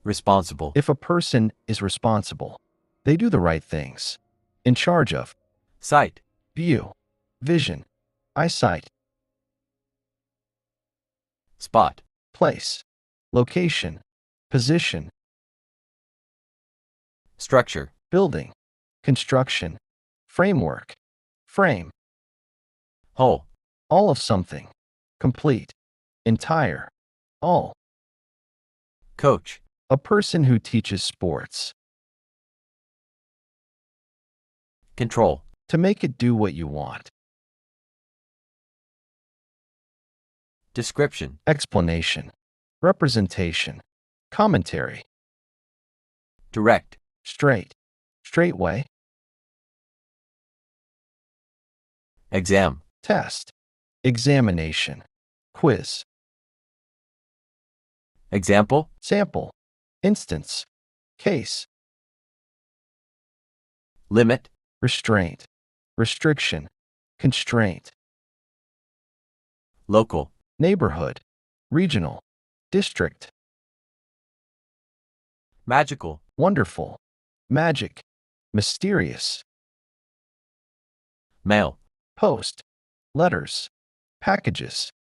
Responsible. If a person is responsible, they do the right things. In charge of. Sight. View. Vision. Eyesight. Spot. Place. Location. Position. Structure. Building. Construction. Framework. Frame. Whole. All of something. Complete. Entire. All. Coach. A person who teaches sports. Control. To make it do what you want. Description. Explanation. Representation. Commentary. Direct. Straight. Straightway. Exam. Test. Examination. Quiz. Example. Sample. Instance. Case. Limit. Restraint. Restriction. Constraint. Local. Neighborhood. Regional. District. Magical. Wonderful. Magic. Mysterious. Mail. Post. Letters. Packages.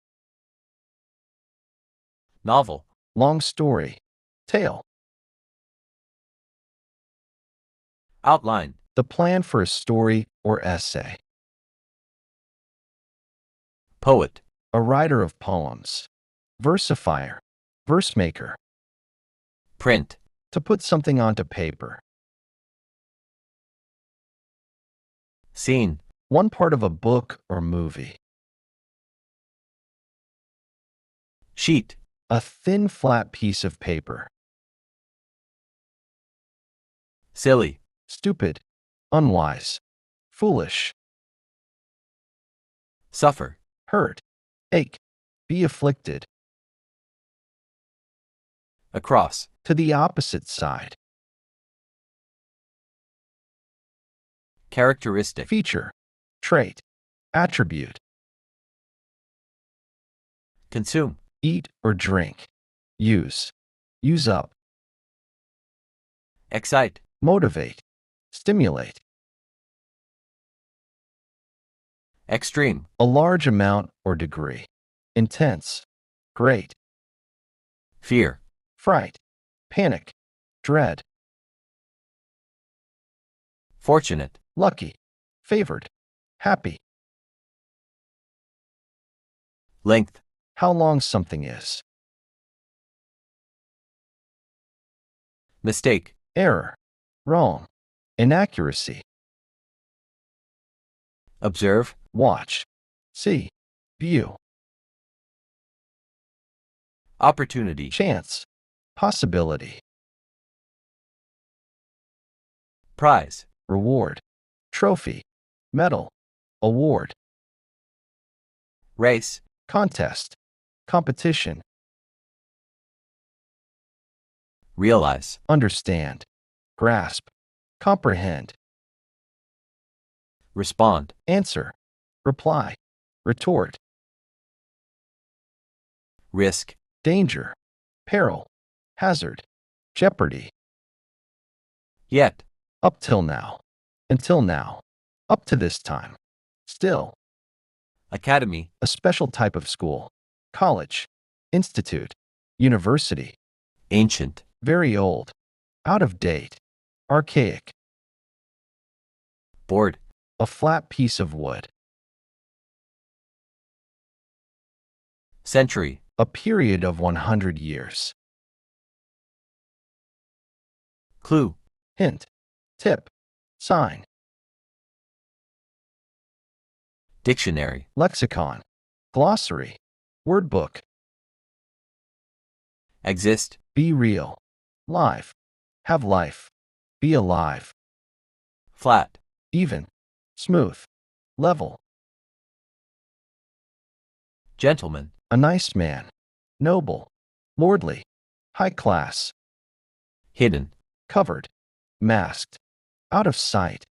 Novel. Long story. Tale. Outline. The plan for a story or essay. Poet. A writer of poems. Versifier. Versemaker. Print. To put something onto paper. Scene. One part of a book or movie. Sheet. A thin, flat piece of paper. Silly. Stupid. Unwise. Foolish. Suffer. Hurt. Ache. Be afflicted. Across. To the opposite side. Characteristic. Feature. Trait. Attribute. Consume. Eat or drink. Use. Use up. Excite. Motivate. Stimulate. Extreme. A large amount or degree. Intense. Great. Fear. Fright. Panic. Dread. Fortunate. Lucky. Favored. Happy. Length. How long something is. Mistake. Error. Wrong. Inaccuracy. Observe. Watch. See. View. Opportunity. Chance. Possibility. Prize. Reward. Trophy. Medal. Award. Race. Contest. Competition. Realize. Understand. Grasp. Comprehend. Respond. Answer. Reply. Retort. Risk. Danger. Peril. Hazard. Jeopardy. Yet. Up till now. Until now. Up to this time. Still. Academy. A special type of school. College. Institute. University. Ancient. Very old. Out of date. Archaic. Board. A flat piece of wood. Century. A period of 100 years. Clue. Hint. Tip. Sign. Dictionary. Lexicon. Glossary. Word book. Exist. Be real. Live. Have life. Be alive. Flat. Even. Smooth. Level. Gentleman. A nice man. noble, lordly, high class, hidden, covered, masked, out of sight,